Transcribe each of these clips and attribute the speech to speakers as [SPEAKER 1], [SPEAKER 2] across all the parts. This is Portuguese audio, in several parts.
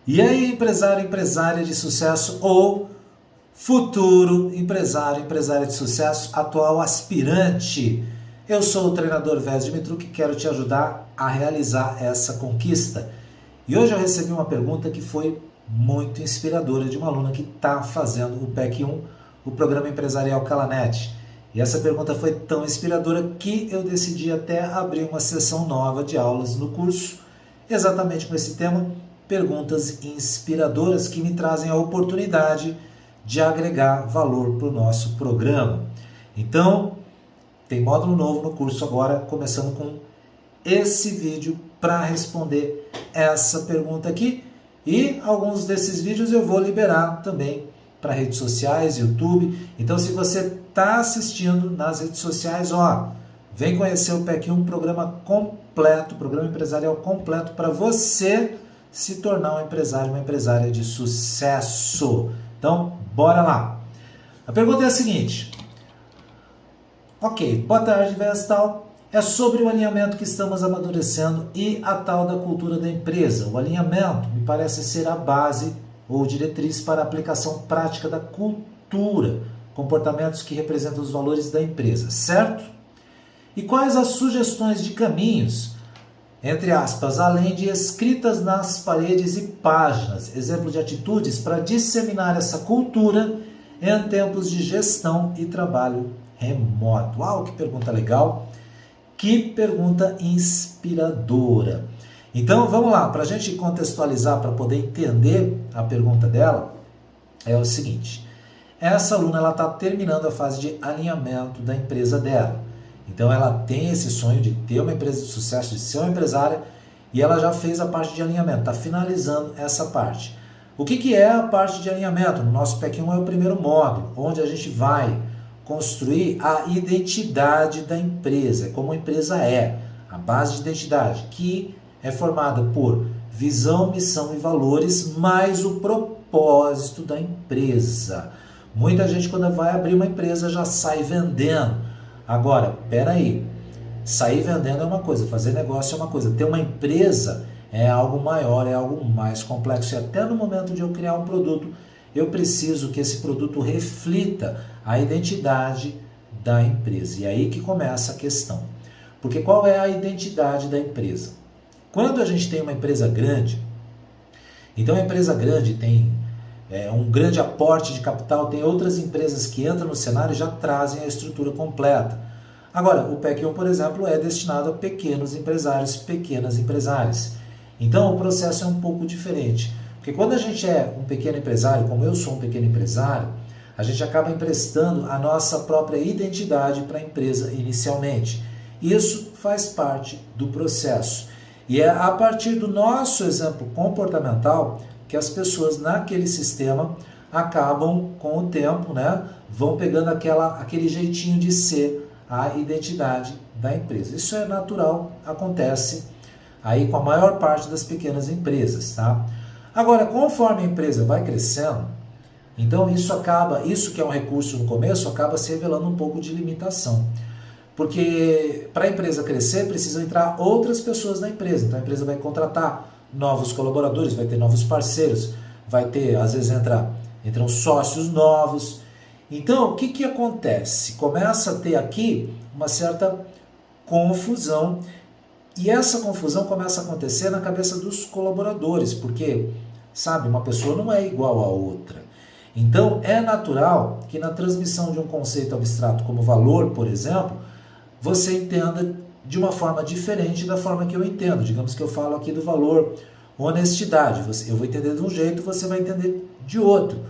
[SPEAKER 1] E aí, empresário, empresária de sucesso ou futuro empresário, empresária de sucesso, atual aspirante. Eu sou o treinador Vez Dimitruk e quero te ajudar a realizar essa conquista. E hoje eu recebi uma pergunta que foi muito inspiradora de uma aluna que está fazendo o PEC 1, o Programa Empresarial Calanet. E essa pergunta foi tão inspiradora que eu decidi até abrir uma sessão nova de aulas no curso, exatamente com esse tema, perguntas inspiradoras que me trazem a oportunidade de agregar valor para o nosso programa. Então, tem módulo novo no curso agora, começando com esse vídeo para responder essa pergunta aqui. E alguns desses vídeos eu vou liberar também para redes sociais, YouTube. Então, se você está assistindo nas redes sociais, vem conhecer o PEC 1, programa completo, programa empresarial completo para você se tornar um empresário, uma empresária de sucesso. Então, bora lá. A pergunta é a seguinte. Ok, boa tarde, Vestal. É sobre o alinhamento que estamos amadurecendo e a tal da cultura da empresa. O alinhamento me parece ser a base ou diretriz para a aplicação prática da cultura, comportamentos que representam os valores da empresa, certo? E quais as sugestões de caminhos, entre aspas, além de escritas nas paredes e páginas, exemplo de atitudes para disseminar essa cultura em tempos de gestão e trabalho remoto? Uau, que pergunta legal, que pergunta inspiradora. Então vamos lá, para a gente contextualizar, para poder entender a pergunta dela, é o seguinte: essa aluna está terminando a fase de alinhamento da empresa dela. Então ela tem esse sonho de ter uma empresa de sucesso, de ser uma empresária, e ela já fez a parte de alinhamento, está finalizando essa parte. O que é a parte de alinhamento? No nosso PEC 1 é o primeiro módulo, onde a gente vai construir a identidade da empresa, como a empresa é, a base de identidade, que é formada por visão, missão e valores, mais o propósito da empresa. Muita gente, quando vai abrir uma empresa, já sai vendendo. Agora, peraí, sair vendendo é uma coisa, fazer negócio é uma coisa, ter uma empresa é algo maior, é algo mais complexo. E até no momento de eu criar um produto, eu preciso que esse produto reflita a identidade da empresa. E aí que começa a questão. Porque qual é a identidade da empresa? Quando a gente tem uma empresa grande, então a empresa grande tem um grande aporte de capital, tem outras empresas que entram no cenário e já trazem a estrutura completa. Agora, o PEC 1, por exemplo, é destinado a pequenos empresários, pequenas empresárias. Então, o processo é um pouco diferente. Porque quando a gente é um pequeno empresário, como eu sou um pequeno empresário, a gente acaba emprestando a nossa própria identidade para a empresa inicialmente. Isso faz parte do processo. E é a partir do nosso exemplo comportamental que as pessoas naquele sistema acabam com o tempo, vão pegando aquele jeitinho de ser a identidade da empresa. Isso é natural, acontece aí com a maior parte das pequenas empresas, tá? Agora, conforme a empresa vai crescendo, então isso que é um recurso no começo, acaba se revelando um pouco de limitação. Porque para a empresa crescer, precisam entrar outras pessoas na empresa. Então a empresa vai contratar novos colaboradores, vai ter novos parceiros, vai ter, às vezes entram sócios novos. Então o que acontece? Começa a ter aqui uma certa confusão, e essa confusão começa a acontecer na cabeça dos colaboradores, porque, sabe, uma pessoa não é igual a outra. Então é natural que na transmissão de um conceito abstrato como valor, por exemplo, você entenda de uma forma diferente da forma que eu entendo. Digamos que eu falo aqui do valor honestidade. Eu vou entender de um jeito, você vai entender de outro.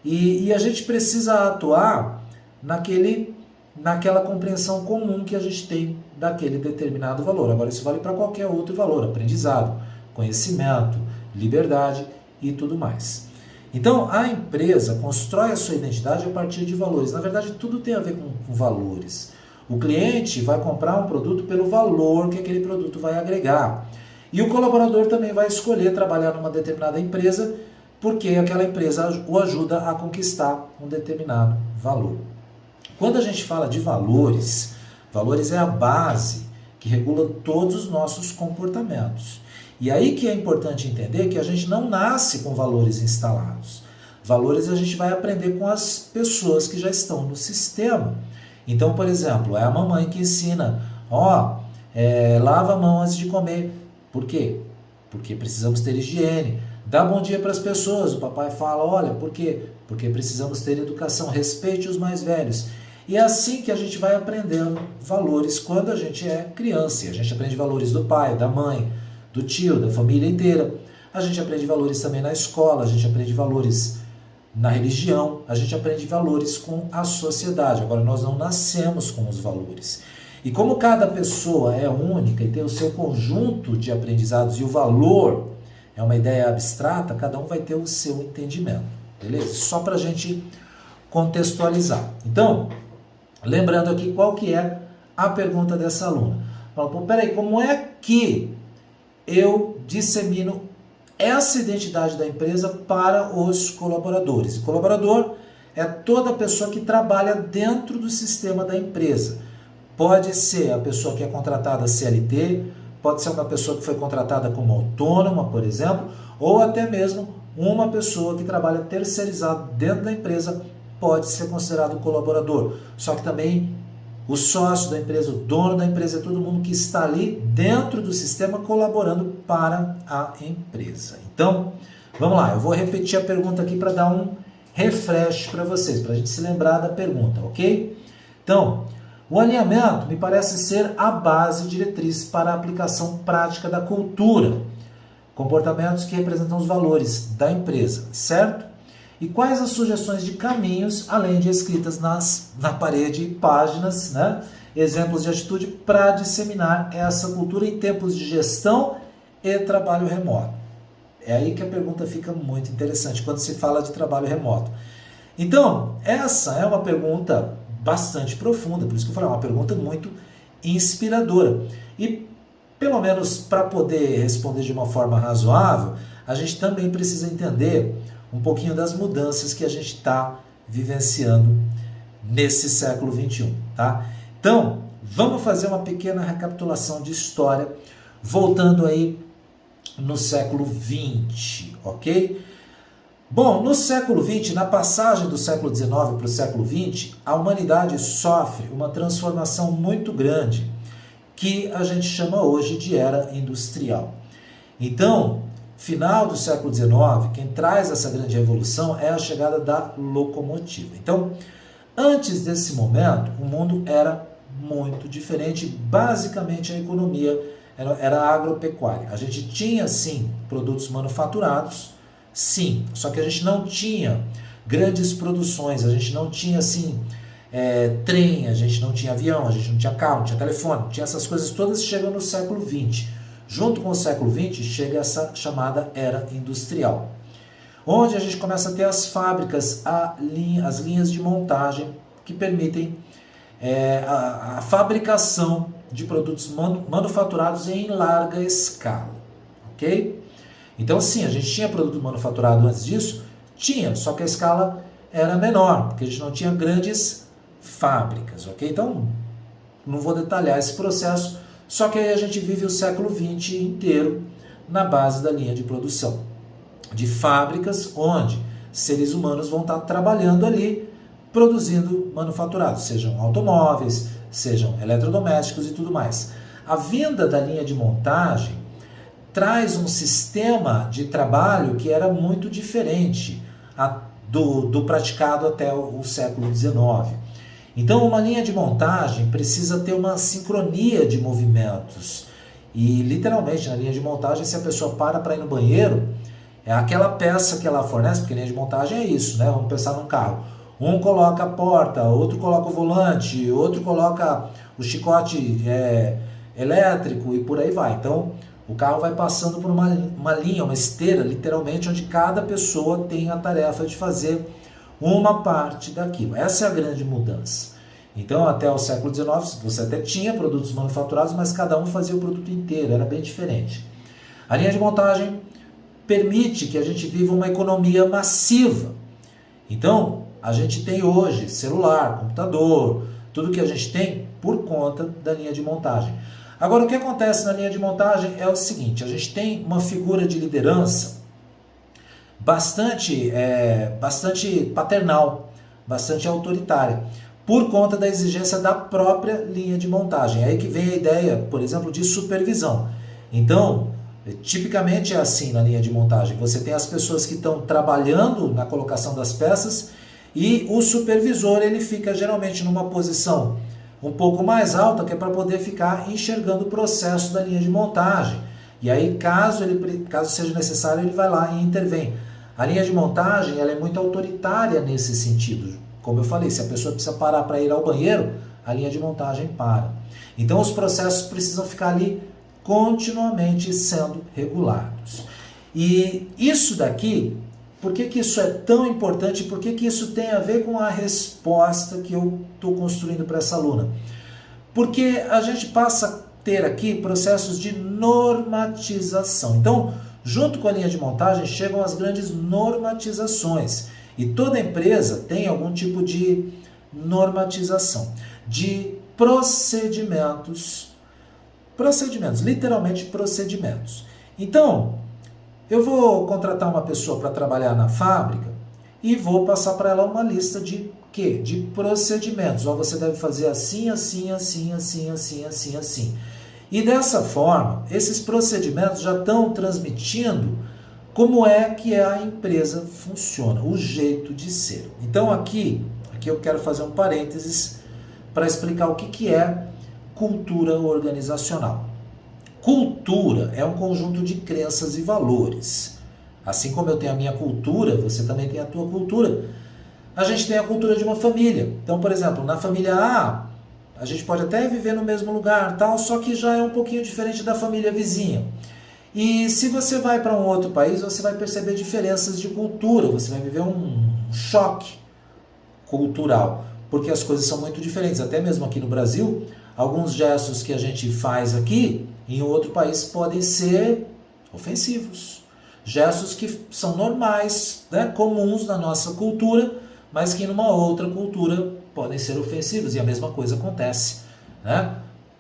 [SPEAKER 1] E a gente precisa atuar naquela compreensão comum que a gente tem daquele determinado valor. Agora, isso vale para qualquer outro valor: aprendizado, conhecimento, liberdade e tudo mais. Então, a empresa constrói a sua identidade a partir de valores. Na verdade, tudo tem a ver com valores. O cliente vai comprar um produto pelo valor que aquele produto vai agregar. E o colaborador também vai escolher trabalhar numa determinada empresa porque aquela empresa o ajuda a conquistar um determinado valor. Quando a gente fala de valores, valores é a base que regula todos os nossos comportamentos. E aí que é importante entender que a gente não nasce com valores instalados. Valores a gente vai aprender com as pessoas que já estão no sistema. Então, por exemplo, é a mamãe que ensina, lava a mão antes de comer. Por quê? Porque precisamos ter higiene. Dá bom dia para as pessoas. O papai fala, olha, por quê? Porque precisamos ter educação, respeite os mais velhos. E é assim que a gente vai aprendendo valores quando a gente é criança. E a gente aprende valores do pai, da mãe, do tio, da família inteira. A gente aprende valores também na escola, a gente aprende valores na religião, a gente aprende valores com a sociedade. Agora, nós não nascemos com os valores. E como cada pessoa é única e tem o seu conjunto de aprendizados e o valor é uma ideia abstrata, cada um vai ter o seu entendimento, beleza? Só para a gente contextualizar. Então, lembrando aqui qual que é a pergunta dessa aluna. Fala, pô, peraí, como é que eu dissemino essa identidade da empresa para os colaboradores? E colaborador é toda pessoa que trabalha dentro do sistema da empresa. Pode ser a pessoa que é contratada CLT, pode ser uma pessoa que foi contratada como autônoma, por exemplo, ou até mesmo uma pessoa que trabalha terceirizado dentro da empresa pode ser considerado colaborador. Só que também o sócio da empresa, o dono da empresa, é todo mundo que está ali dentro do sistema colaborando para a empresa. Então, vamos lá, eu vou repetir a pergunta aqui para dar um refresh para vocês, para a gente se lembrar da pergunta, ok? Então, o alinhamento me parece ser a base diretriz para a aplicação prática da cultura, comportamentos que representam os valores da empresa, certo? E quais as sugestões de caminhos, além de escritas na parede e páginas, né? Exemplos de atitude para disseminar essa cultura em tempos de gestão e trabalho remoto? É aí que a pergunta fica muito interessante, quando se fala de trabalho remoto. Então, essa é uma pergunta bastante profunda, por isso que eu falei, é uma pergunta muito inspiradora. E, pelo menos para poder responder de uma forma razoável, a gente também precisa entender um pouquinho das mudanças que a gente está vivenciando nesse século XXI, tá? Então, vamos fazer uma pequena recapitulação de história, voltando aí no século XX, ok? Bom, no século XX, na passagem do século XIX para o século XX, a humanidade sofre uma transformação muito grande, que a gente chama hoje de era industrial. Então, final do século XIX, quem traz essa grande revolução é a chegada da locomotiva. Então, antes desse momento, o mundo era muito diferente, basicamente a economia era agropecuária. A gente tinha, sim, produtos manufaturados, sim, só que a gente não tinha grandes produções, a gente não tinha, assim, trem, a gente não tinha avião, a gente não tinha carro, não tinha telefone, tinha essas coisas todas que chegam no século XX. Junto com o século XX chega essa chamada era industrial, onde a gente começa a ter as fábricas, as linhas de montagem que permitem a fabricação de produtos manufaturados em larga escala, ok? Então sim, a gente tinha produto manufaturado antes disso? Tinha, só que a escala era menor, porque a gente não tinha grandes fábricas, ok? Então, não vou detalhar esse processo, só que aí a gente vive o século XX inteiro na base da linha de produção, de fábricas onde seres humanos vão estar trabalhando ali, produzindo manufaturados, sejam automóveis, sejam eletrodomésticos e tudo mais. A vinda da linha de montagem traz um sistema de trabalho que era muito diferente do praticado até o século XIX. Então, uma linha de montagem precisa ter uma sincronia de movimentos. E, literalmente, na linha de montagem, se a pessoa para ir no banheiro, é aquela peça que ela fornece, porque linha de montagem é isso, né? Vamos pensar num carro. Um coloca a porta, outro coloca o volante, outro coloca o chicote elétrico e por aí vai. Então, o carro vai passando por uma linha, uma esteira, literalmente, onde cada pessoa tem a tarefa de fazer uma parte daquilo. Essa é a grande mudança. Então, até o século XIX, você até tinha produtos manufaturados, mas cada um fazia o produto inteiro, era bem diferente. A linha de montagem permite que a gente viva uma economia massiva. Então, a gente tem hoje celular, computador, tudo que a gente tem por conta da linha de montagem. Agora, o que acontece na linha de montagem é o seguinte, a gente tem uma figura de liderança bastante paternal, bastante autoritária, por conta da exigência da própria linha de montagem. É aí que vem a ideia, por exemplo, de supervisão. Então, tipicamente é assim na linha de montagem. Você tem as pessoas que estão trabalhando na colocação das peças e o supervisor ele fica geralmente numa posição um pouco mais alta, que é para poder ficar enxergando o processo da linha de montagem. E aí, caso seja necessário, ele vai lá e intervém. A linha de montagem ela é muito autoritária nesse sentido. Como eu falei, se a pessoa precisa parar para ir ao banheiro, a linha de montagem para. Então, os processos precisam ficar ali continuamente sendo regulados. E isso daqui, por que isso é tão importante? Por que isso tem a ver com a resposta que eu estou construindo para essa aluna? Porque a gente passa a ter aqui processos de normatização. Então, junto com a linha de montagem, chegam as grandes normatizações. E toda empresa tem algum tipo de normatização, de procedimentos, literalmente procedimentos. Então, eu vou contratar uma pessoa para trabalhar na fábrica e vou passar para ela uma lista de quê? De procedimentos. Ó, você deve fazer assim, assim, assim, assim, assim, assim, assim. E dessa forma, esses procedimentos já estão transmitindo como é que a empresa funciona, o jeito de ser. Então aqui eu quero fazer um parênteses para explicar o que é cultura organizacional. Cultura é um conjunto de crenças e valores. Assim como eu tenho a minha cultura, você também tem a tua cultura. A gente tem a cultura de uma família. Então, por exemplo, na família A, a gente pode até viver no mesmo lugar, tal, só que já é um pouquinho diferente da família vizinha. E se você vai para um outro país, você vai perceber diferenças de cultura, você vai viver um choque cultural, porque as coisas são muito diferentes. Até mesmo aqui no Brasil, alguns gestos que a gente faz aqui, em outro país, podem ser ofensivos. Gestos que são normais, né, comuns na nossa cultura, mas que numa outra cultura podem ser ofensivos. E a mesma coisa acontece, né,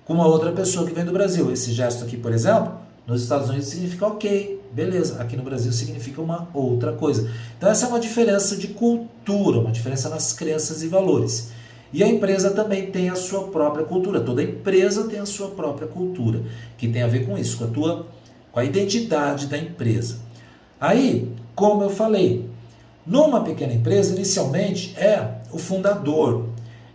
[SPEAKER 1] com uma outra pessoa que vem do Brasil. Esse gesto aqui, por exemplo, nos Estados Unidos significa ok, beleza. Aqui no Brasil significa uma outra coisa. Então essa é uma diferença de cultura, uma diferença nas crenças e valores. E a empresa também tem a sua própria cultura. Toda empresa tem a sua própria cultura, que tem a ver com isso, com a identidade da empresa. Aí, como eu falei, numa pequena empresa, inicialmente é o fundador,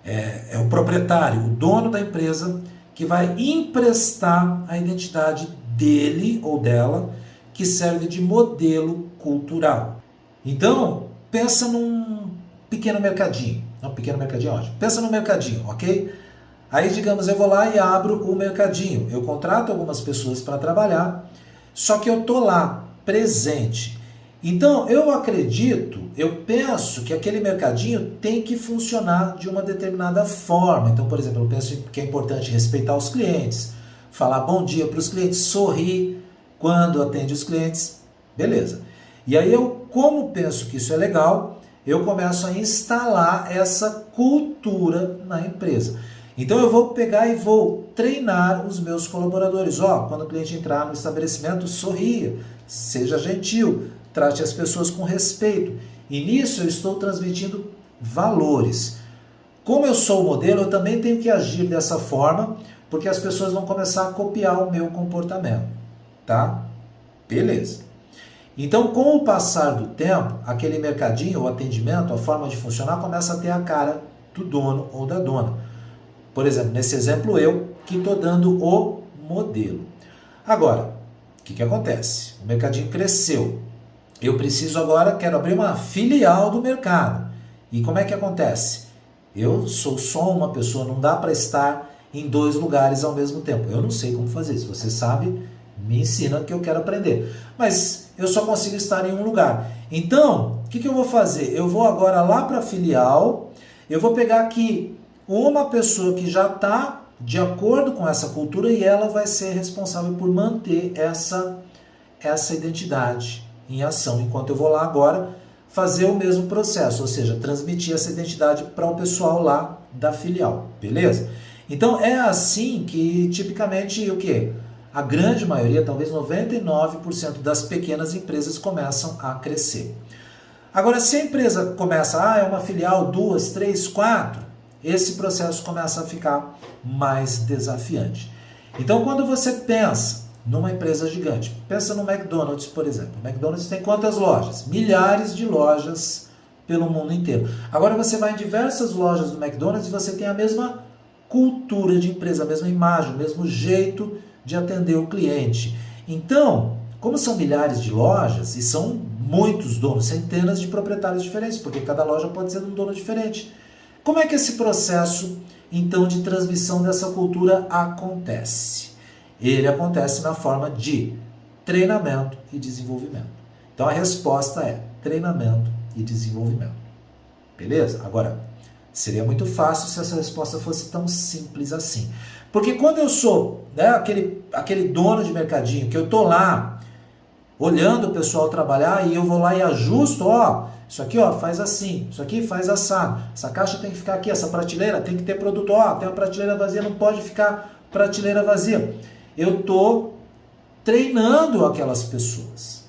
[SPEAKER 1] é o proprietário, o dono da empresa, que vai emprestar a identidade dele ou dela, que serve de modelo cultural. Então, pensa num pequeno mercadinho. Não, pequeno mercadinho é ótimo. Pensa no mercadinho, ok? Aí, digamos, eu vou lá e abro o mercadinho. Eu contrato algumas pessoas para trabalhar, só que eu estou lá, presente. Então, eu penso que aquele mercadinho tem que funcionar de uma determinada forma. Então, por exemplo, eu penso que é importante respeitar os clientes, falar bom dia para os clientes, sorrir quando atende os clientes, beleza. E aí como penso que isso é legal, eu começo a instalar essa cultura na empresa. Então eu vou pegar e vou treinar os meus colaboradores. Quando o cliente entrar no estabelecimento, sorria, seja gentil, trate as pessoas com respeito. E nisso eu estou transmitindo valores. Como eu sou o modelo, eu também tenho que agir dessa forma, porque as pessoas vão começar a copiar o meu comportamento, tá? Beleza. Então, com o passar do tempo, aquele mercadinho, o atendimento, a forma de funcionar, começa a ter a cara do dono ou da dona. Por exemplo, nesse exemplo eu, que estou dando o modelo. Agora, o que acontece? O mercadinho cresceu. Eu preciso agora, quero abrir uma filial do mercado. E como é que acontece? Eu sou só uma pessoa, não dá para estar em 2 lugares ao mesmo tempo. Eu não sei como fazer. Se você sabe, me ensina que eu quero aprender. Mas eu só consigo estar em um lugar. Então, o que eu vou fazer? Eu vou agora lá para a filial, eu vou pegar aqui uma pessoa que já está de acordo com essa cultura e ela vai ser responsável por manter essa identidade em ação, enquanto eu vou lá agora fazer o mesmo processo, ou seja, transmitir essa identidade para o pessoal lá da filial, beleza? Então é assim que tipicamente o quê? A grande maioria, talvez 99% das pequenas empresas começam a crescer. Agora, se a empresa começa, é uma filial, 2, 3, 4, esse processo começa a ficar mais desafiante. Então, quando você pensa numa empresa gigante, pensa no McDonald's, por exemplo. O McDonald's tem quantas lojas? Milhares de lojas pelo mundo inteiro. Agora você vai em diversas lojas do McDonald's e você tem a mesma cultura de empresa, a mesma imagem, o mesmo jeito de atender o cliente. Então, como são milhares de lojas e são muitos donos, centenas de proprietários diferentes, porque cada loja pode ser de um dono diferente. Como é que esse processo, então, de transmissão dessa cultura acontece? Ele acontece na forma de treinamento e desenvolvimento. Então, a resposta é treinamento e desenvolvimento. Beleza? Agora, seria muito fácil se essa resposta fosse tão simples assim. Porque quando eu sou aquele dono de mercadinho, que eu estou lá olhando o pessoal trabalhar e eu vou lá e ajusto, isso aqui faz assim, isso aqui faz assado, essa caixa tem que ficar aqui, essa prateleira tem que ter produto, tem uma prateleira vazia, não pode ficar prateleira vazia. Eu estou treinando aquelas pessoas.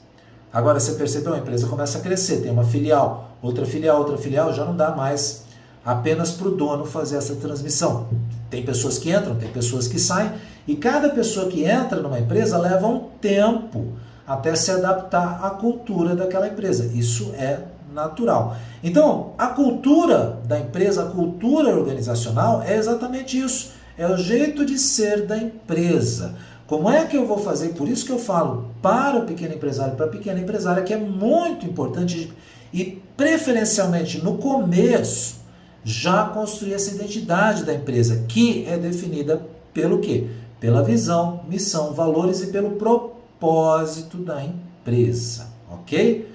[SPEAKER 1] Agora você percebeu, a empresa começa a crescer, tem uma filial, outra filial, já não dá mais apenas para o dono fazer essa transmissão. Tem pessoas que entram, tem pessoas que saem, e cada pessoa que entra numa empresa leva um tempo até se adaptar à cultura daquela empresa. Isso é natural. Então, a cultura da empresa, a cultura organizacional é exatamente isso. É o jeito de ser da empresa. Como é que eu vou fazer? Por isso que eu falo para o pequeno empresário, para a pequena empresária, que é muito importante e preferencialmente no começo já construir essa identidade da empresa, que é definida pelo quê? Pela visão, missão, valores e pelo propósito da empresa, ok?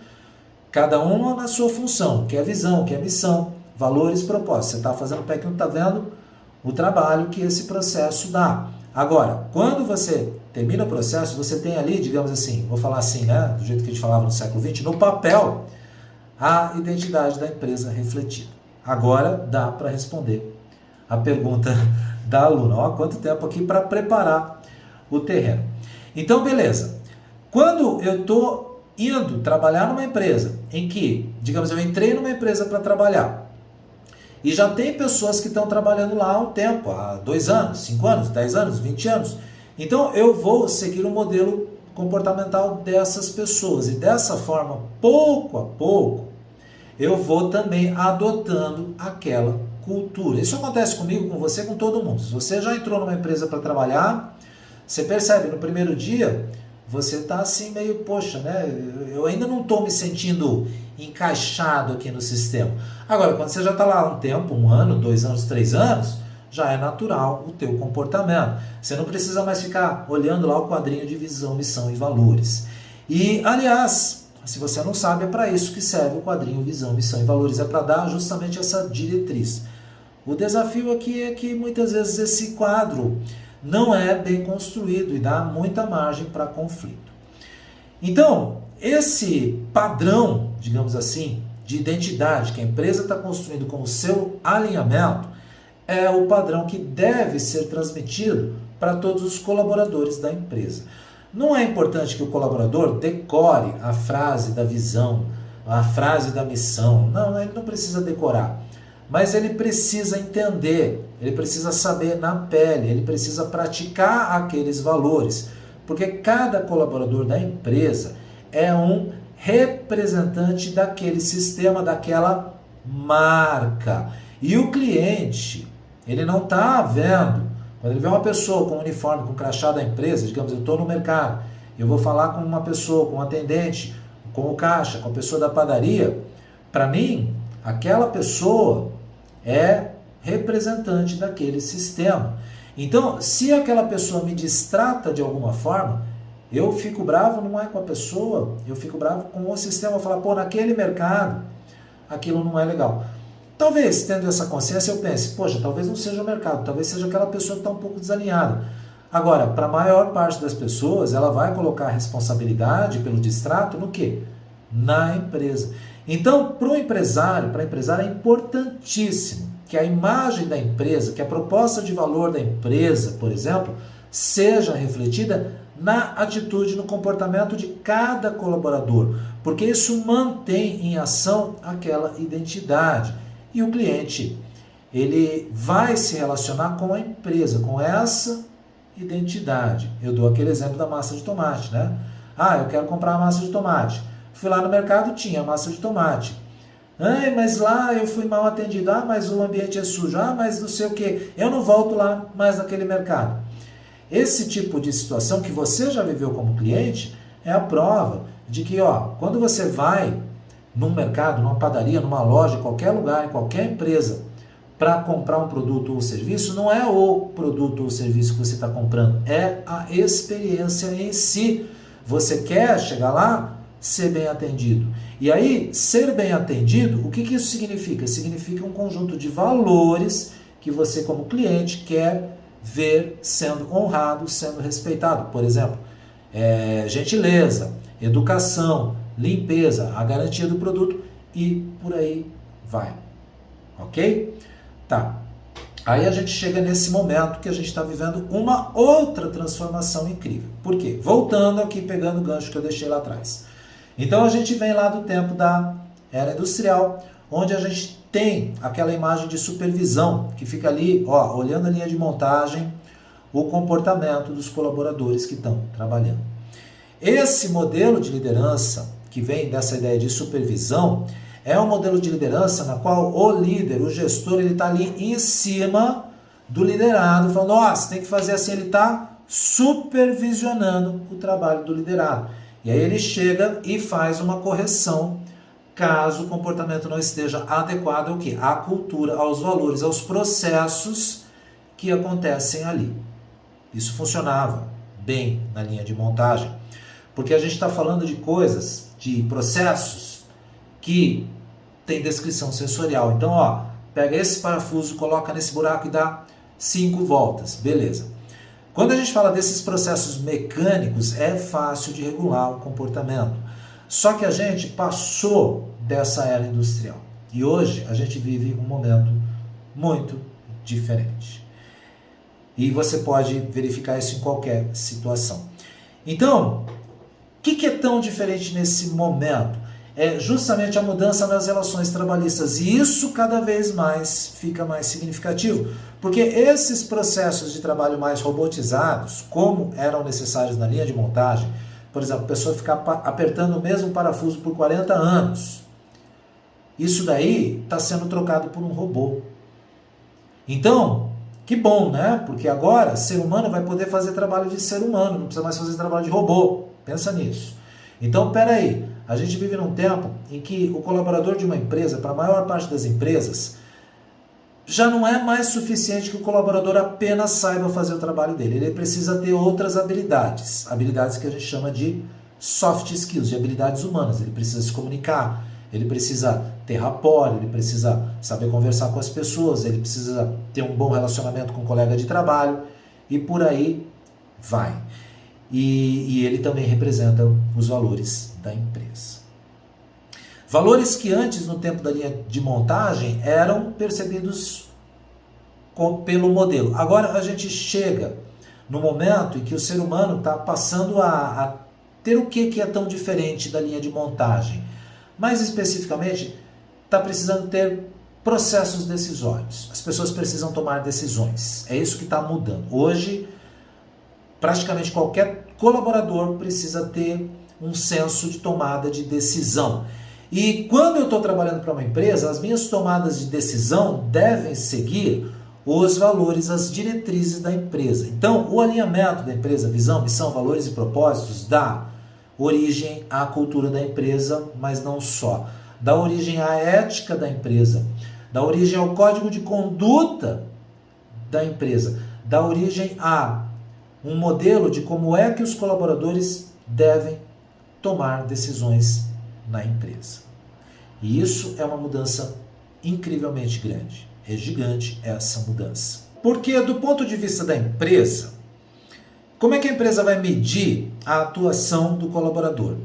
[SPEAKER 1] Cada uma na sua função, que é a visão, que é a missão, valores, propósito. Você está fazendo o PEC, não está vendo o trabalho que esse processo dá. Agora, quando você termina o processo, você tem ali, digamos assim, vou falar assim, né, do jeito que a gente falava no século XX, no papel, a identidade da empresa refletida. Agora dá para responder a pergunta da aluna. Quanto tempo aqui para preparar o terreno. Então, beleza. Quando eu estou indo trabalhar numa empresa em que, digamos, eu entrei numa empresa para trabalhar e já tem pessoas que estão trabalhando lá há um tempo, há 2 anos, 5 anos, 10 anos, 20 anos. Então, eu vou seguir o modelo comportamental dessas pessoas e dessa forma, pouco a pouco, eu vou também adotando aquela cultura. Isso acontece comigo, com você, com todo mundo. Se você já entrou numa empresa para trabalhar, você percebe, no primeiro dia, você está assim meio, poxa, né? Eu ainda não estou me sentindo encaixado aqui no sistema. Agora, quando você já está lá há um tempo, 1 ano, 2 anos, 3 anos, já é natural o teu comportamento. Você não precisa mais ficar olhando lá o quadrinho de visão, missão e valores. E, aliás, se você não sabe, é para isso que serve o quadrinho visão, missão e valores. É para dar justamente essa diretriz. O desafio aqui é que muitas vezes esse quadro não é bem construído e dá muita margem para conflito. Então, esse padrão, digamos assim, de identidade que a empresa está construindo com o seu alinhamento é o padrão que deve ser transmitido para todos os colaboradores da empresa. Não é importante que o colaborador decore a frase da visão, a frase da missão. Não, ele não precisa decorar. Mas ele precisa entender, ele precisa saber na pele, ele precisa praticar aqueles valores. Porque cada colaborador da empresa é um representante daquele sistema, daquela marca. E o cliente, ele não está vendo. Quando ele vê uma pessoa com um uniforme, com um crachá da empresa, digamos, eu estou no mercado, eu vou falar com uma pessoa, com um atendente, com o caixa, com a pessoa da padaria, para mim, aquela pessoa é representante daquele sistema. Então, se aquela pessoa me distrata de alguma forma, eu fico bravo, não é com a pessoa, eu fico bravo com o sistema. Eu falo, naquele mercado, aquilo não é legal. Talvez, tendo essa consciência, eu pense, poxa, talvez não seja o mercado, talvez seja aquela pessoa que está um pouco desalinhada. Agora, para a maior parte das pessoas, ela vai colocar a responsabilidade pelo distrato no quê? Na empresa. Então, para o empresário, para a empresária, é importantíssimo que a imagem da empresa, que a proposta de valor da empresa, por exemplo, seja refletida na atitude, no comportamento de cada colaborador, porque isso mantém em ação aquela identidade. E o cliente, ele vai se relacionar com a empresa, com essa identidade. Eu dou aquele exemplo da massa de tomate, né? Ah, eu quero comprar a massa de tomate. Fui lá no mercado, tinha massa de tomate. Ai, mas lá eu fui mal atendido. Ah, mas o ambiente é sujo. Ah, mas não sei o quê. Eu não volto lá mais naquele mercado. Esse tipo de situação que você já viveu como cliente é a prova de que, quando você vai num mercado, numa padaria, numa loja, em qualquer lugar, em qualquer empresa, para comprar um produto ou serviço, não é o produto ou serviço que você está comprando, é a experiência em si. Você quer chegar lá, ser bem atendido. E aí, ser bem atendido, o que isso significa? Significa um conjunto de valores que você, como cliente, quer ver sendo honrado, sendo respeitado. Por exemplo, gentileza, educação, limpeza, a garantia do produto e por aí vai. Ok? Tá. Aí a gente chega nesse momento que a gente está vivendo uma outra transformação incrível. Por quê? Voltando aqui, pegando o gancho que eu deixei lá atrás. Então a gente vem lá do tempo da era industrial, onde a gente tem aquela imagem de supervisão, que fica ali, olhando a linha de montagem, o comportamento dos colaboradores que estão trabalhando. Esse modelo de liderança, que vem dessa ideia de supervisão, é um modelo de liderança na qual o líder, o gestor, ele está ali em cima do liderado, falando, você tem que fazer assim, ele está supervisionando o trabalho do liderado. E aí ele chega e faz uma correção caso o comportamento não esteja adequado ao quê? À cultura, aos valores, aos processos que acontecem ali. Isso funcionava bem na linha de montagem, porque a gente está falando de coisas, de processos que tem descrição sensorial. Então, pega esse parafuso, coloca nesse buraco e dá 5 voltas. Beleza. Quando a gente fala desses processos mecânicos, é fácil de regular o comportamento. Só que a gente passou dessa era industrial. E hoje a gente vive um momento muito diferente. E você pode verificar isso em qualquer situação. Então, o que é tão diferente nesse momento? É justamente a mudança nas relações trabalhistas. E isso cada vez mais fica mais significativo. Porque esses processos de trabalho mais robotizados, como eram necessários na linha de montagem, por exemplo, a pessoa ficar apertando o mesmo parafuso por 40 anos, isso daí está sendo trocado por um robô. Então, que bom, né? Porque agora, ser humano vai poder fazer trabalho de ser humano, não precisa mais fazer trabalho de robô. Pensa nisso. Então, peraí, a gente vive num tempo em que o colaborador de uma empresa, para a maior parte das empresas, já não é mais suficiente que o colaborador apenas saiba fazer o trabalho dele. Ele precisa ter outras habilidades, habilidades que a gente chama de soft skills, de habilidades humanas. Ele precisa se comunicar, ele precisa ter rapport, ele precisa saber conversar com as pessoas, ele precisa ter um bom relacionamento com o colega de trabalho e por aí vai. E ele também representa os valores da empresa. Valores que antes, no tempo da linha de montagem, eram percebidos pelo modelo. Agora a gente chega no momento em que o ser humano está passando a ter o que é tão diferente da linha de montagem. Mais especificamente, está precisando ter processos decisórios. As pessoas precisam tomar decisões. É isso que está mudando. Hoje, praticamente qualquer colaborador precisa ter um senso de tomada de decisão. E quando eu estou trabalhando para uma empresa, as minhas tomadas de decisão devem seguir os valores, as diretrizes da empresa. Então, o alinhamento da empresa, visão, missão, valores e propósitos, dá origem à cultura da empresa, mas não só. Dá origem à ética da empresa, dá origem ao código de conduta da empresa, dá origem a um modelo de como é que os colaboradores devem tomar decisões na empresa. E isso é uma mudança incrivelmente grande. É gigante essa mudança. Porque do ponto de vista da empresa, como é que a empresa vai medir a atuação do colaborador?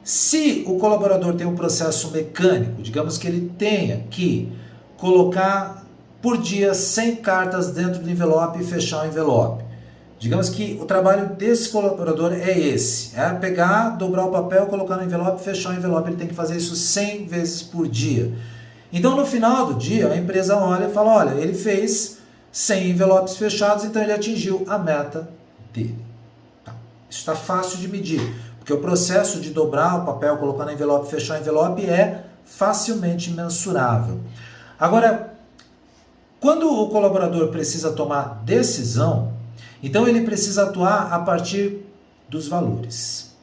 [SPEAKER 1] Se o colaborador tem um processo mecânico, digamos que ele tenha que colocar por dia 100 cartas dentro do envelope e fechar o envelope. Digamos que o trabalho desse colaborador é esse, é pegar, dobrar o papel, colocar no envelope e fechar o envelope. Ele tem que fazer isso 100 vezes por dia. Então, no final do dia, a empresa olha e fala, olha, ele fez 100 envelopes fechados, então ele atingiu a meta dele. Tá. Isso está fácil de medir, porque o processo de dobrar o papel, colocar no envelope e fechar o envelope é facilmente mensurável. Agora, quando o colaborador precisa tomar decisão, então ele precisa atuar a partir dos valores.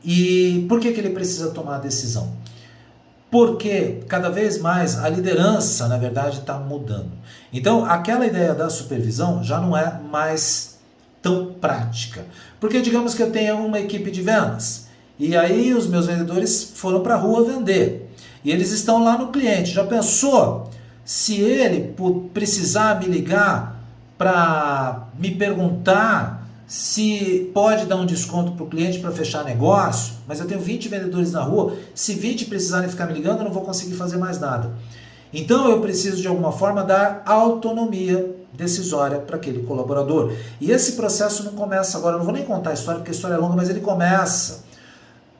[SPEAKER 1] E por que ele precisa tomar a decisão? Porque cada vez mais a liderança, na verdade, está mudando. Então, aquela ideia da supervisão já não é mais tão prática. Porque digamos que eu tenha uma equipe de vendas, e aí os meus vendedores foram para a rua vender, e eles estão lá no cliente. Já pensou se ele precisar me ligar para me perguntar se pode dar um desconto para o cliente para fechar negócio, mas eu tenho 20 vendedores na rua, se 20 precisarem ficar me ligando, eu não vou conseguir fazer mais nada. Então eu preciso de alguma forma dar autonomia decisória para aquele colaborador. E esse processo não começa agora, eu não vou nem contar a história porque a história é longa, mas ele começa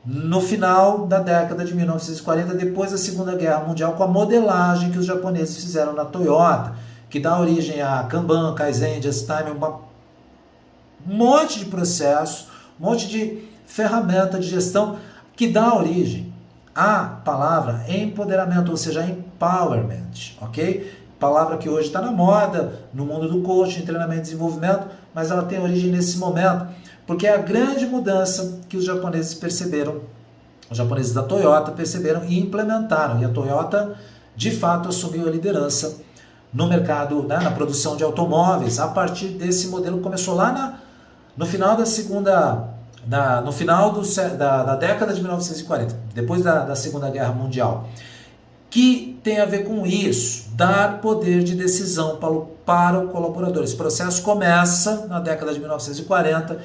[SPEAKER 1] no final da década de 1940, depois da Segunda Guerra Mundial, com a modelagem que os japoneses fizeram na Toyota, que dá origem a Kanban, Kaizen, Just Time, um monte de processo, um monte de ferramenta de gestão que dá origem à palavra empoderamento, ou seja, empowerment, ok? Palavra que hoje está na moda, no mundo do coaching, treinamento e desenvolvimento, mas ela tem origem nesse momento, porque é a grande mudança que os japoneses perceberam, os japoneses da Toyota perceberam e implementaram, e a Toyota de fato assumiu a liderança no mercado, né, na produção de automóveis, a partir desse modelo que começou lá no final da década de 1940, depois da Segunda Guerra Mundial, que tem a ver com isso, dar poder de decisão para o colaborador. Esse processo começa na década de 1940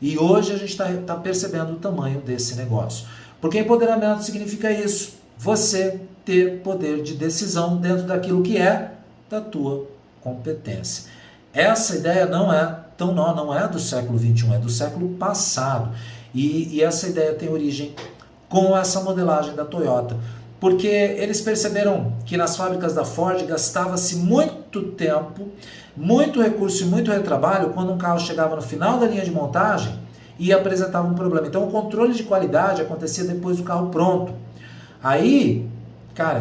[SPEAKER 1] e hoje a gente está percebendo o tamanho desse negócio. Porque empoderamento significa isso, você ter poder de decisão dentro daquilo que é da tua competência. Essa ideia não é do século XXI, é do século passado. E essa ideia tem origem com essa modelagem da Toyota. Porque eles perceberam que nas fábricas da Ford gastava-se muito tempo, muito recurso e muito retrabalho quando um carro chegava no final da linha de montagem e apresentava um problema. Então o controle de qualidade acontecia depois do carro pronto. Aí, cara,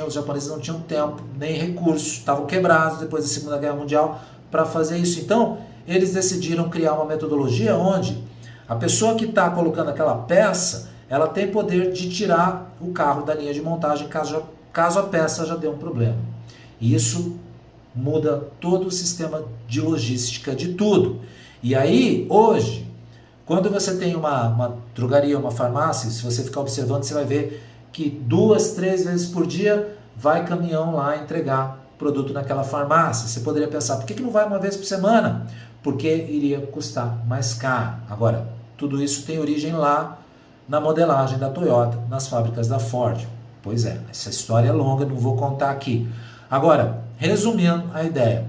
[SPEAKER 1] os japoneses não tinham tempo nem recursos, estavam quebrados depois da Segunda Guerra Mundial para fazer isso. Então, eles decidiram criar uma metodologia onde a pessoa que está colocando aquela peça, ela tem poder de tirar o carro da linha de montagem caso a peça já dê um problema. E isso muda todo o sistema de logística de tudo. E aí, hoje, quando você tem uma drogaria, uma farmácia, se você ficar observando, você vai ver que 2, 3 vezes por dia vai caminhão lá entregar produto naquela farmácia. Você poderia pensar, por que não vai uma vez por semana? Porque iria custar mais caro. Agora, tudo isso tem origem lá na modelagem da Toyota, nas fábricas da Ford. Pois é, essa história é longa, não vou contar aqui. Agora, resumindo a ideia.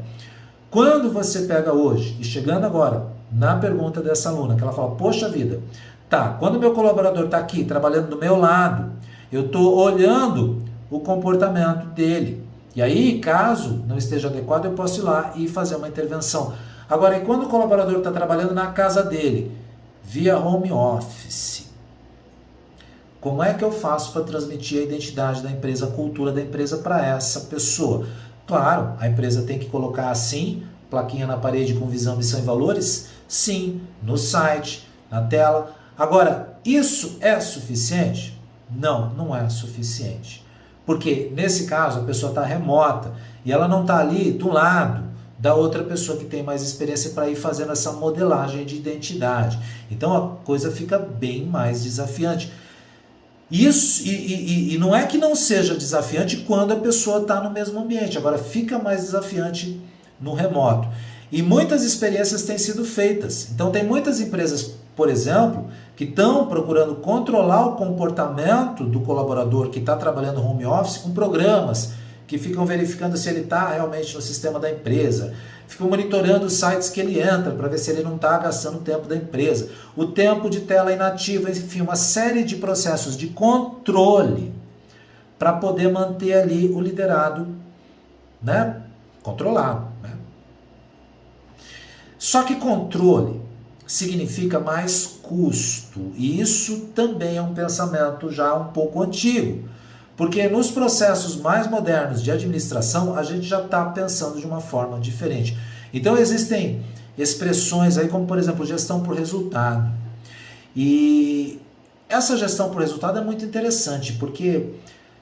[SPEAKER 1] Quando você pega hoje, e chegando agora na pergunta dessa aluna, que ela fala, poxa vida, tá, quando o meu colaborador está aqui trabalhando do meu lado, eu estou olhando o comportamento dele. E aí, caso não esteja adequado, eu posso ir lá e fazer uma intervenção. Agora, e quando o colaborador está trabalhando na casa dele, via home office, como é que eu faço para transmitir a identidade da empresa, a cultura da empresa para essa pessoa? Claro, a empresa tem que colocar assim, plaquinha na parede com visão, missão e valores? Sim, no site, na tela. Agora, isso é suficiente? Não, não é suficiente. Porque, nesse caso, a pessoa está remota e ela não está ali do lado da outra pessoa que tem mais experiência para ir fazendo essa modelagem de identidade. Então, a coisa fica bem mais desafiante. Isso, e não é que não seja desafiante quando a pessoa está no mesmo ambiente, agora fica mais desafiante no remoto. E muitas experiências têm sido feitas. Então tem muitas empresas, por exemplo, que estão procurando controlar o comportamento do colaborador que está trabalhando home office com programas que ficam verificando se ele está realmente no sistema da empresa, ficam monitorando os sites que ele entra para ver se ele não está gastando o tempo da empresa, o tempo de tela inativa, enfim, uma série de processos de controle para poder manter ali o liderado, né, controlado, né? Só que controle significa mais custo, e isso também é um pensamento já um pouco antigo, porque nos processos mais modernos de administração a gente já está pensando de uma forma diferente. Então existem expressões aí como, por exemplo, gestão por resultado, e essa gestão por resultado é muito interessante, porque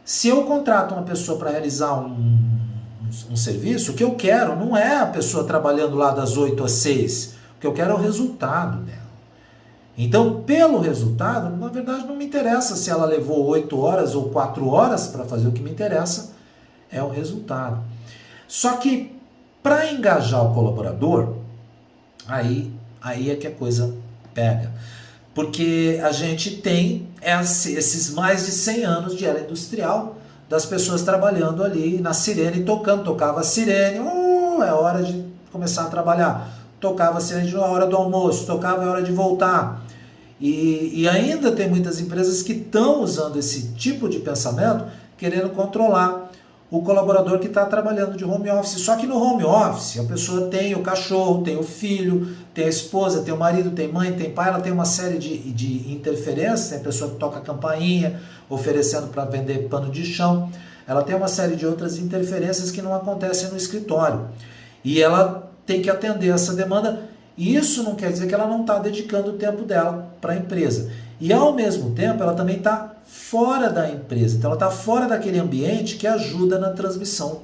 [SPEAKER 1] se eu contrato uma pessoa para realizar um serviço, o que eu quero não é a pessoa trabalhando lá das 8 às 6, o que eu quero é o resultado dela. Então, pelo resultado, na verdade não me interessa se ela levou 8 horas ou 4 horas para fazer, o que me interessa é o resultado. Só que para engajar o colaborador, aí é que a coisa pega. Porque a gente tem esses mais de 100 anos de era industrial, das pessoas trabalhando ali na sirene, tocava a sirene, é hora de começar a trabalhar. Tocava a sirene na hora do almoço, tocava a hora de voltar. E ainda tem muitas empresas que estão usando esse tipo de pensamento, querendo controlar o colaborador que está trabalhando de home office. Só que no home office a pessoa tem o cachorro, tem o filho, tem a esposa, tem o marido, tem mãe, tem pai, ela tem uma série de interferências, tem a pessoa que toca campainha, oferecendo para vender pano de chão, ela tem uma série de outras interferências que não acontecem no escritório. E ela tem que atender essa demanda, e isso não quer dizer que ela não está dedicando o tempo dela para a empresa. E ao mesmo tempo ela também está fora da empresa, então ela está fora daquele ambiente que ajuda na transmissão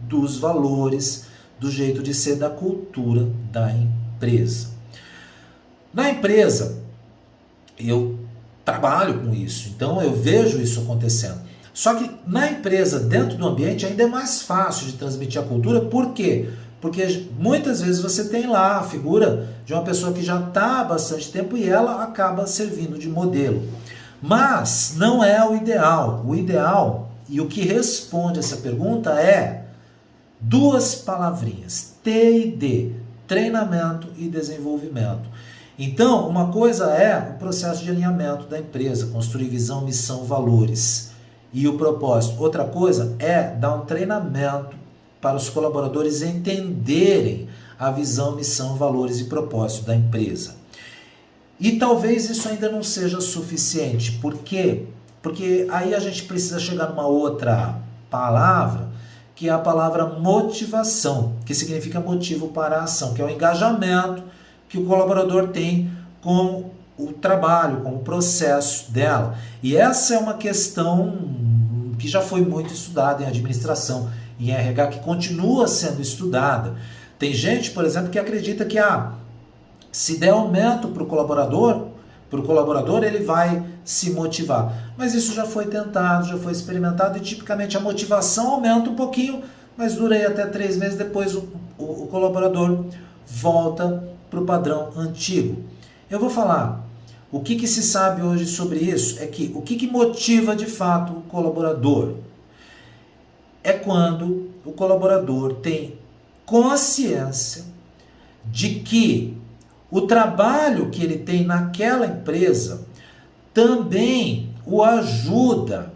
[SPEAKER 1] dos valores, do jeito de ser, da cultura da empresa. Na empresa, eu trabalho com isso, então eu vejo isso acontecendo. Só que na empresa, dentro do ambiente, ainda é mais fácil de transmitir a cultura. Por quê? Porque muitas vezes você tem lá a figura de uma pessoa que já está há bastante tempo e ela acaba servindo de modelo. Mas não é o ideal. O ideal, e o que responde essa pergunta é 2 palavrinhas, T&D, treinamento e desenvolvimento. Então, uma coisa é o processo de alinhamento da empresa, construir visão, missão, valores e o propósito. Outra coisa é dar um treinamento para os colaboradores entenderem a visão, missão, valores e propósito da empresa. E talvez isso ainda não seja suficiente. Por quê? Porque aí a gente precisa chegar numa outra palavra, que é a palavra motivação, que significa motivo para a ação, que é o engajamento que o colaborador tem com o trabalho, com o processo dela. E essa é uma questão que já foi muito estudada em administração, em RH, que continua sendo estudada. Tem gente, por exemplo, que acredita que se der aumento para o colaborador, ele vai se motivar. Mas isso já foi tentado, já foi experimentado, e tipicamente a motivação aumenta um pouquinho, mas dura aí até 3 meses, depois o colaborador volta para o padrão antigo. Eu vou falar, o que se sabe hoje sobre isso é que o que motiva de fato o colaborador é quando o colaborador tem consciência de que o trabalho que ele tem naquela empresa também o ajuda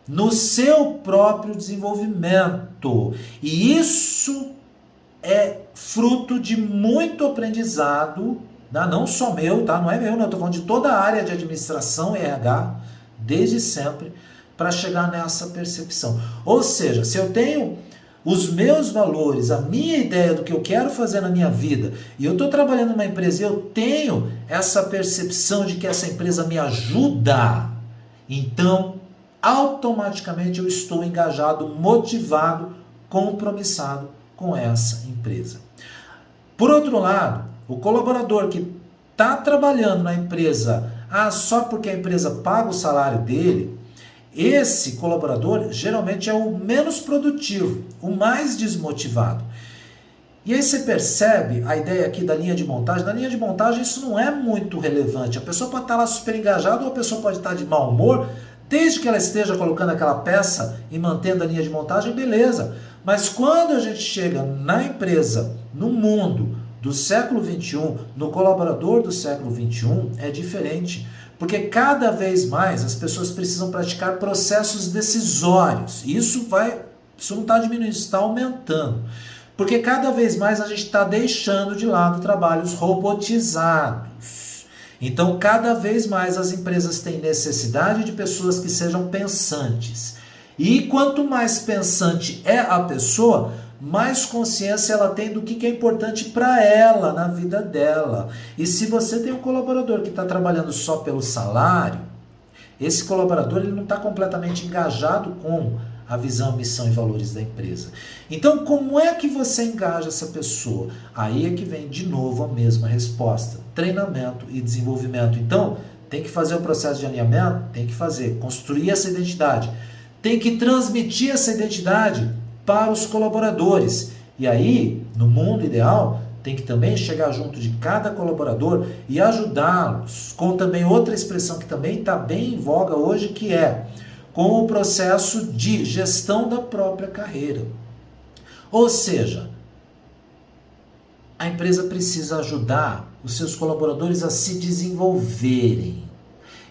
[SPEAKER 1] no seu próprio desenvolvimento. E isso é fruto de muito aprendizado, não só meu, tá? Não é meu, não. Eu estou falando de toda a área de administração e RH, desde sempre, para chegar nessa percepção. Ou seja, se eu tenho os meus valores, a minha ideia do que eu quero fazer na minha vida, e eu estou trabalhando numa empresa e eu tenho essa percepção de que essa empresa me ajuda, então automaticamente eu estou engajado, motivado, compromissado com essa empresa. Por outro lado, o colaborador que está trabalhando na empresa só porque a empresa paga o salário dele, esse colaborador geralmente é o menos produtivo, o mais desmotivado. E aí você percebe a ideia aqui da linha de montagem. Na linha de montagem isso não é muito relevante. A pessoa pode estar lá super engajada ou a pessoa pode estar de mau humor, Desde que ela esteja colocando aquela peça e mantendo a linha de montagem, beleza. Mas quando a gente chega na empresa, no mundo do século XXI, no colaborador do século XXI, é diferente. Porque cada vez mais as pessoas precisam praticar processos decisórios. Isso não está diminuindo, isso está aumentando. Porque cada vez mais a gente está deixando de lado trabalhos robotizados. Então, cada vez mais as empresas têm necessidade de pessoas que sejam pensantes. E quanto mais pensante é a pessoa, mais consciência ela tem do que é importante para ela na vida dela. E se você tem um colaborador que está trabalhando só pelo salário, esse colaborador ele não está completamente engajado com a visão, missão e valores da empresa. Então, como é que você engaja essa pessoa? Aí é que vem de novo a mesma resposta: treinamento e desenvolvimento. Então, tem que fazer o processo de alinhamento, tem que fazer, construir essa identidade, tem que transmitir essa identidade para os colaboradores. E aí, no mundo ideal, tem que também chegar junto de cada colaborador e ajudá-los, com também outra expressão que também está bem em voga hoje, que é com o processo de gestão da própria carreira. Ou seja, a empresa precisa ajudar os seus colaboradores a se desenvolverem.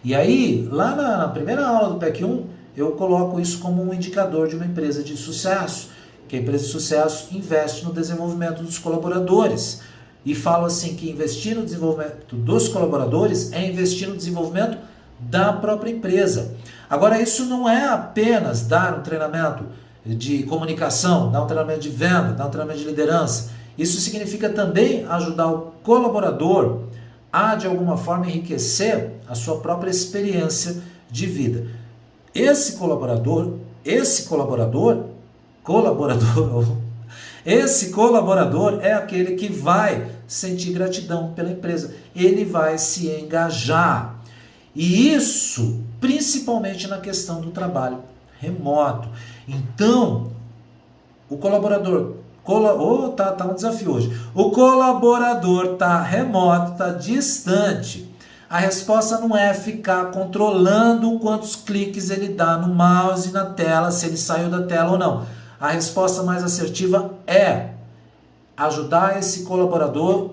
[SPEAKER 1] E aí, lá na primeira aula do PEC 1, eu coloco isso como um indicador de uma empresa de sucesso, que a empresa de sucesso investe no desenvolvimento dos colaboradores. E falo assim que investir no desenvolvimento dos colaboradores é investir no desenvolvimento da própria empresa. Agora, isso não é apenas dar um treinamento de comunicação, dar um treinamento de venda, dar um treinamento de liderança. Isso significa também ajudar o colaborador a, de alguma forma, enriquecer a sua própria experiência de vida. Esse colaborador é aquele que vai sentir gratidão pela empresa. Ele vai se engajar. E isso, principalmente na questão do trabalho remoto. Então, o colaborador... tá um desafio hoje. O colaborador está remoto, está distante. A resposta não é ficar controlando quantos cliques ele dá no mouse e na tela, se ele saiu da tela ou não. A resposta mais assertiva é ajudar esse colaborador,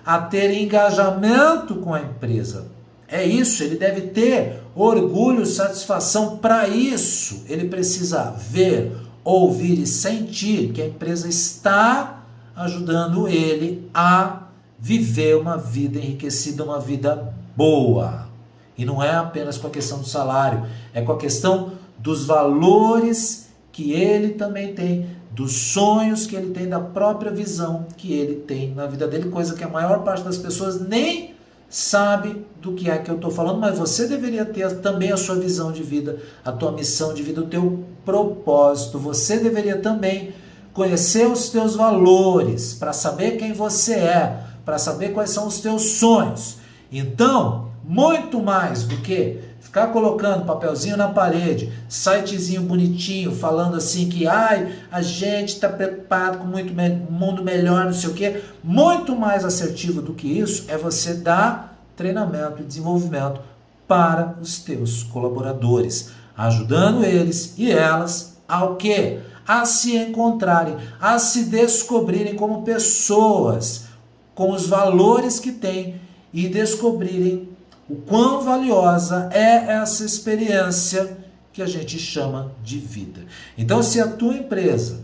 [SPEAKER 1] a ter engajamento com a empresa. É isso, ele deve ter orgulho, satisfação. Para isso, ele precisa ver, ouvir e sentir que a empresa está ajudando ele a viver uma vida enriquecida, uma vida boa. E não é apenas com a questão do salário, é com a questão dos valores que ele também tem, dos sonhos que ele tem, da própria visão que ele tem na vida dele, coisa que a maior parte das pessoas nem sabe do que é que eu estou falando, mas você deveria ter também a sua visão de vida, a tua missão de vida, o teu propósito. Você deveria também conhecer os teus valores, para saber quem você é, para saber quais são os teus sonhos. Então, muito mais do que ficar colocando papelzinho na parede, sitezinho bonitinho, falando assim que a gente está preocupado com um mundo melhor, não sei o quê. Muito mais assertivo do que isso é você dar treinamento e desenvolvimento para os teus colaboradores, ajudando eles e elas ao quê? A se encontrarem, a se descobrirem como pessoas, com os valores que têm e descobrirem o quão valiosa é essa experiência que a gente chama de vida. Então, se a tua empresa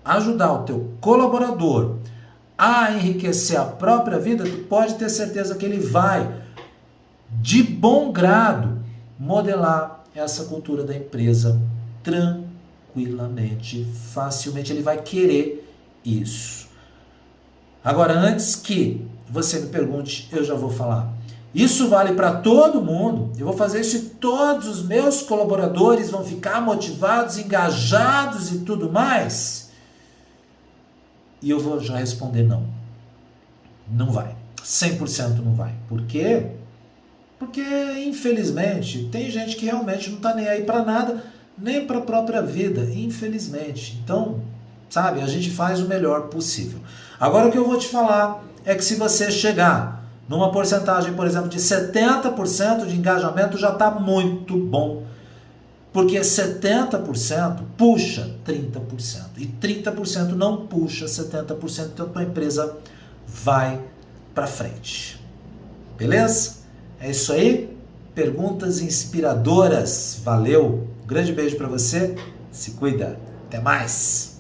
[SPEAKER 1] ajudar o teu colaborador a enriquecer a própria vida, tu pode ter certeza que ele vai, de bom grado, modelar essa cultura da empresa tranquilamente, facilmente. Ele vai querer isso. Agora, antes que você me pergunte, eu já vou falar. Isso vale para todo mundo. Eu vou fazer isso e todos os meus colaboradores vão ficar motivados, engajados e tudo mais? E eu vou já responder não. Não vai. 100% não vai. Por quê? Porque, infelizmente, tem gente que realmente não está nem aí para nada, nem para a própria vida. Infelizmente. Então, sabe, a gente faz o melhor possível. Agora o que eu vou te falar é que se você chegar Numa porcentagem, por exemplo, de 70% de engajamento já está muito bom. Porque 70% puxa 30%. E 30% não puxa 70%. Então, a tua empresa vai para frente. Beleza? É isso aí. Perguntas inspiradoras. Valeu. Um grande beijo para você. Se cuida. Até mais.